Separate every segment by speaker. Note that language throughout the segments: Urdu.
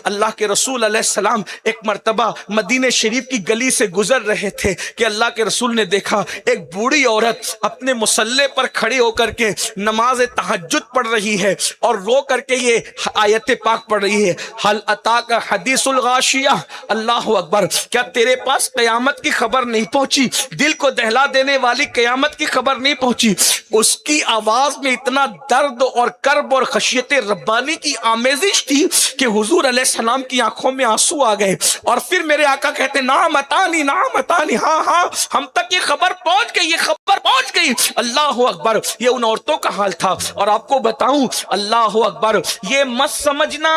Speaker 1: اللہ کے رسول علیہ السلام ایک مرتبہ مدینہ شریف کی گلی سے گزر رہے تھے کہ اللہ کے رسول نے دیکھا ایک بوڑھی عورت اپنے مصلے پر کھڑی ہو کر کے نماز تہجد پڑھ رہی ہے اور رو کر کے یہ آیت پاک پڑھ رہی ہے، حل اتاک حدیث الغاشیہ، اللہ اکبر، کیا تیرے پاس قیامت کی خبر نہیں پہنچی، دل کو دہلا دینے والی قیامت کی خبر نہیں پہنچی؟ اس کی آواز میں اتنا درد اور کرب اور خشیت ربانی کی آمیزش تھی کہ حضور علیہ السلام کی آنکھوں میں آنسو آ گئے، اور پھر میرے آقا کہتے نعم اتانی نعم اتانی، ہاں ہاں ہم تک یہ خبر پہنچ گئی، یہ خبر پہنچ گئی۔ اللہ اکبر، یہ ان عورتوں کا حال تھا۔ اور آپ کو بتاؤں، اللہ اکبر، یہ مت سمجھنا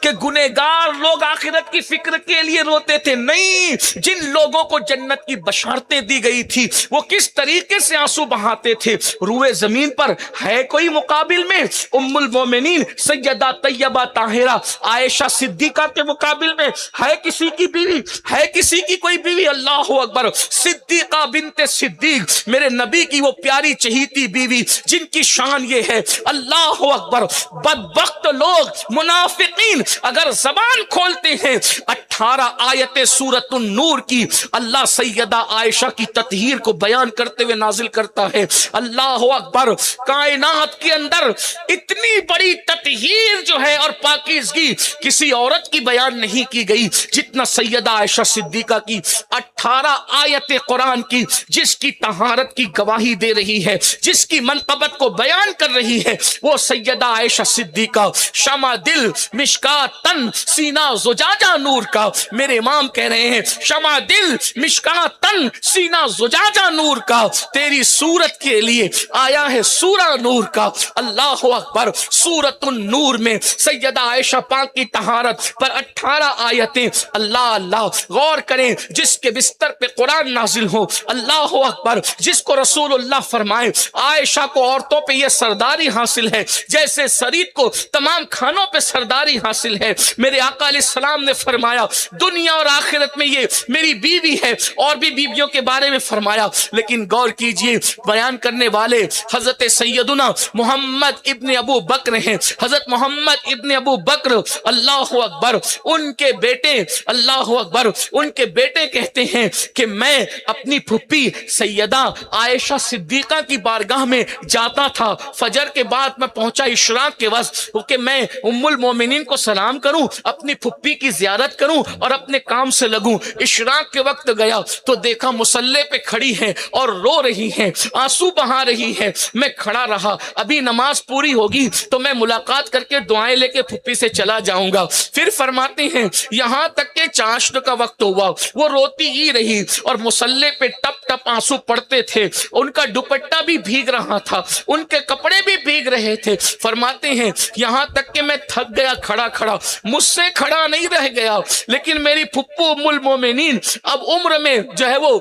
Speaker 1: کہ گنہگار لوگ آخرت کی فکر کے لیے روتے تھے، نہیں، جن لوگوں کو جنت کی بشارتیں دی گئی تھی وہ کس طریقے سے آنسو بہاتے تھے۔ روئے زمین پر ہے کوئی مقابل میں ام المومنین سیدہ طیبہ طاہرہ عائشہ صدیقہ کے مقابل میں ہے کسی کی بیوی، ہے کسی کی کوئی بیوی؟ اللہ اکبر، صدیقہ بنت صدیق، میرے نبی کی وہ پیاری چہیتی بیوی جن کی شان یہ ہے، اللہ اکبر۔ بدبخت لوگ منافقین اگر زبان کھولتے ہیں 18 آیت سورۃ النور کی اللہ سیدہ عائشہ کی تطہیر کو بیان کرتے ہوئے نازل کرتا ہے۔ اللہ اکبر، کائنات کے اندر اتنی بڑی تطہیر جو ہے اور پاکیزگی کسی عورت کی بیان نہیں کی گئی جتنا سیدہ عائشہ صدیقہ کی 18 آیت قرآن کی، جس کی طہارت کی گواہی دے رہی ہے، جس کی منقبت کو بیان کر رہی ہے، وہ سیدہ عائشہ صدیقہ، شمع دل مشکات تن سینہ زجاجہ نور کا۔ میرے امام کہہ رہے ہیں شمع دل مشکات تن سینہ زجاجہ نور کا، تیری صورت کے لیے آیا ہے سورہ نور کا۔ اللہ اکبر، سورۃ النور میں سیدہ عائشہ پاک کی طہارت پر 18 آیتیں۔ اللہ اللہ، غور کریں، جس کے بستر پہ قرآن نازل ہو، اللہ اکبر، جس کو رسول اللہ فرمائے عائشہ کو عورتوں پہ یہ سرداری حاصل ہے جیسے سرید کو تمام کھانوں پہ سرداری حاصل ہے۔ میرے آقا علیہ السلام نے فرمایا دنیا اور آخرت میں یہ میری بیوی ہے، اور بھی بیویوں کے بارے میں فرمایا، لیکن غور کیجئے بیان کرنے والے حضرت سیدنا محمد ابن ابو بکر ہیں۔ حضرت محمد ابن ابو بکر، اللہ اکبر، ان کے بیٹے، اللہ اکبر، ان کے بیٹے کہتے ہیں کہ میں اپنی پھپھی سیدہ عائشہ صدیقہ کی بارگاہ میں جاتا تھا، فجر کے بعد میں پہنچا اشراق کے وقت کہ میں ام المومنین کو سلام کروں، اپنی پھپھی کی زیارت کروں اور اپنے کام سے لگوں۔ اشراق کے وقت گیا تو دیکھا مصلے پہ کھڑی ہیں اور رو رہی ہیں، آنسو بہا رہی ہیں۔ میں کھڑا رہا، ابھی نماز پوری ہوگی تو میں ملاقات کر کے دعائیں لے کے پھپھی سے چلا جاؤں گا۔ پھر فرماتے ہیں یہاں تک کہ چاشت کا وقت ہوا، وہ روتی ہی رہی اور مصلے پہ ٹپ ٹپ آنسو پڑتے تھے، ان کا دوپٹہ بھی بھیگ رہا تھا، ان کے کپڑے بھی بھیگ رہے تھے۔ فرماتے ہیں یہاں تک کہ میں تھک گیا کھڑا کھڑا، مجھ سے کھڑا نہیں رہ گیا، لیکن میری پھپھو ام المومنین اب عمر میں جو ہے وہ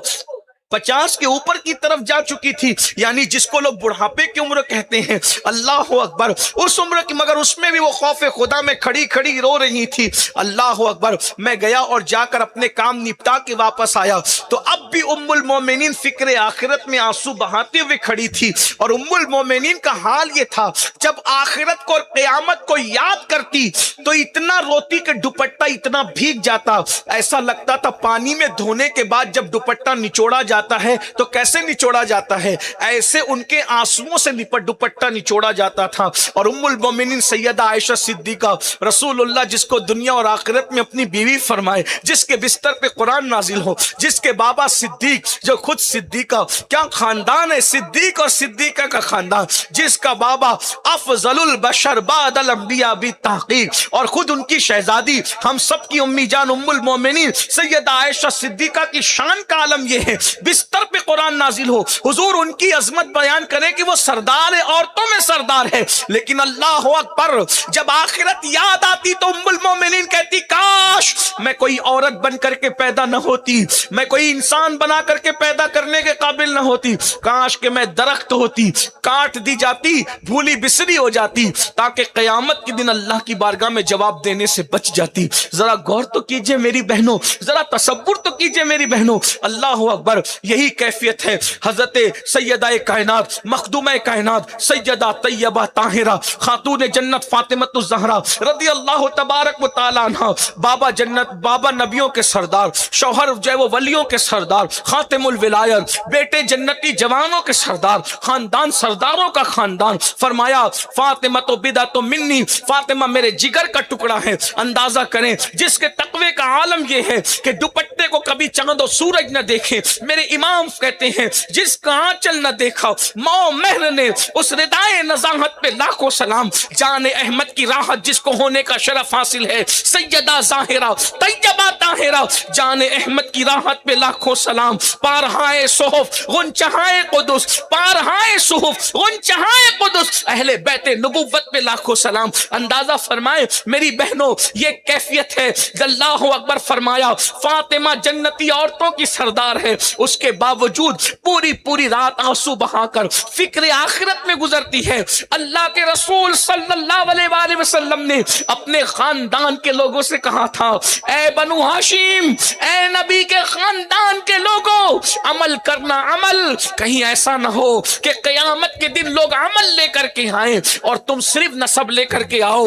Speaker 1: 50 کے اوپر کی طرف جا چکی تھی، یعنی جس کو لوگ بڑھاپے کی عمر کہتے ہیں، اللہ اکبر، اس عمر کی، مگر اس میں بھی وہ خوف خدا میں کھڑی کھڑی رو رہی تھی۔ اللہ اکبر، میں گیا اور جا کر اپنے کام نپٹا کے واپس آیا تو اب بھی ام المومنین فکر آخرت میں آنسو بہاتے ہوئے کھڑی تھی، اور ام المومنین کا حال یہ تھا جب آخرت کو اور قیامت کو یاد کرتی تو اتنا روتی کہ دوپٹہ اتنا بھیگ جاتا، ایسا لگتا تھا پانی میں دھونے کے بعد جب دوپٹہ نچوڑا جاتا ہے تو کیسے نچوڑا جاتا ہے، ایسے ان کے آنسوؤں سے دوپٹہ نچوڑا جاتا تھا۔ اور ام المومنین سیدہ عائشہ صدیقہ، رسول اللہ جس کو دنیا اور آخرت میں اپنی بیوی فرمائے، جس کے بستر پہ قرآن نازل ہو، جس کے بابا صدیق جو خود صدیقہ، کیا خاندان ہے صدیق اور صدیقہ کا خاندان، جس کا بابا افضل البشر بعد الانبیاء بالتحقیق، اور خود ان کی شہزادی ہم سب کی امی جان ام المومنین سیدہ عائشہ صدیقہ کی شان کا عالم یہ ہے، بستر پہ قرآن نازل ہو، حضور ان کی عظمت بیان کرے کہ وہ سردار ہے، عورتوں میں سردار ہے، لیکن اللہ اکبر جب آخرت یاد آتی تو ام المومنین کہتی کاش کاش میں کوئی عورت بن کر کے پیدا نہ ہوتی، میں کوئی انسان بنا کر کے پیدا کرنے کے قابل نہ ہوتی، کاش کہ میں درخت ہوتی، کاٹ دی جاتی، بھولی بسری ہو جاتی، تاکہ قیامت کے دن اللہ کی بارگاہ میں جواب دینے سے بچ جاتی۔ ذرا غور تو کیجئے میری بہنوں، ذرا تصور تو کیجئے میری بہنوں، اللہ اکبر۔ یہی کیفیت ہے حضرت سیدہ کائنات، مخدومہ کائنات، سیدہ طیبہ طاہرہ، خاتون جنت فاطمہ الزہرا رضی اللہ تبارک و تعالی عنہ، بابا جنت، بابا نبیوں کے سردار، شوہر جو ہے وہ ولیوں کے سردار، خاتم الولایت، بیٹے جنتی جوانوں کے سردار، خاندان سرداروں کا خاندان۔ فرمایا فاطمہ تو بدعۃ منی، فاطمہ میرے جگر کا ٹکڑا ہے۔ اندازہ کریں جس کے تقوی کا عالم یہ ہے کہ دوپٹے کو کبھی چاند و سورج نہ دیکھے، میرے امام کہتے ہیں جس کا آنچل نہ دیکھا ماں مہر نے، اس ردائے نزاہت پہ لاکھوں سلام۔ جان احمد کی راحت جس کو ہونے کا شرف حاصل ہے، سیدہ ظاہرہ طیبہ طاہرہ، جان احمد کی راحت پہ لاکھوں سلام۔ پارہائے صحف غنچہائے قدس، پارہائے صحف غنچہائے قدس، اہل بیت نبوت پہ لاکھوں سلام۔ اندازہ فرمائے میری بہنوں، یہ کیفیت ہے۔ اللہ اکبر۔ فرمایا فاطمہ جنتی عورتوں کی سردار ہے، اس کے باوجود پوری رات آنسو بہا کر فکر آخرت میں گزرتی ہے۔ اللہ کے رسول صلی اللہ علیہ وآلہ وسلم نے اپنے خاندان کے لوگوں سے کہا تھا، اے بنو ہاشم، اے نبی کے خاندان کے لوگوں، عمل کرنا عمل، کہیں ایسا نہ ہو کہ قیامت کے دن لوگ عمل لے کر کے آئیں اور تم صرف نسب لے کر کے آؤ۔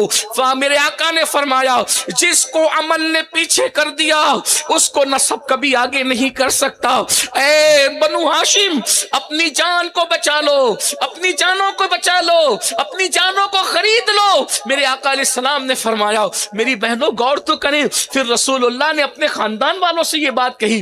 Speaker 1: میرے آقا نے فرمایا جس کو عمل نے پیچھے کر دیا اس کو نسب کبھی آگے نہیں کر سکتا۔ اے بنو ہاشم، اپنی جان کو بچا لو، اپنی جانوں کو بچا لو، اپنی جانوں کو خرید لو۔ میرے آقا علیہ السلام نے فرمایا، میری بہنوں غور تو کریں، پھر رسول اللہ نے اپنے خاندان والوں سے یہ بات کہی،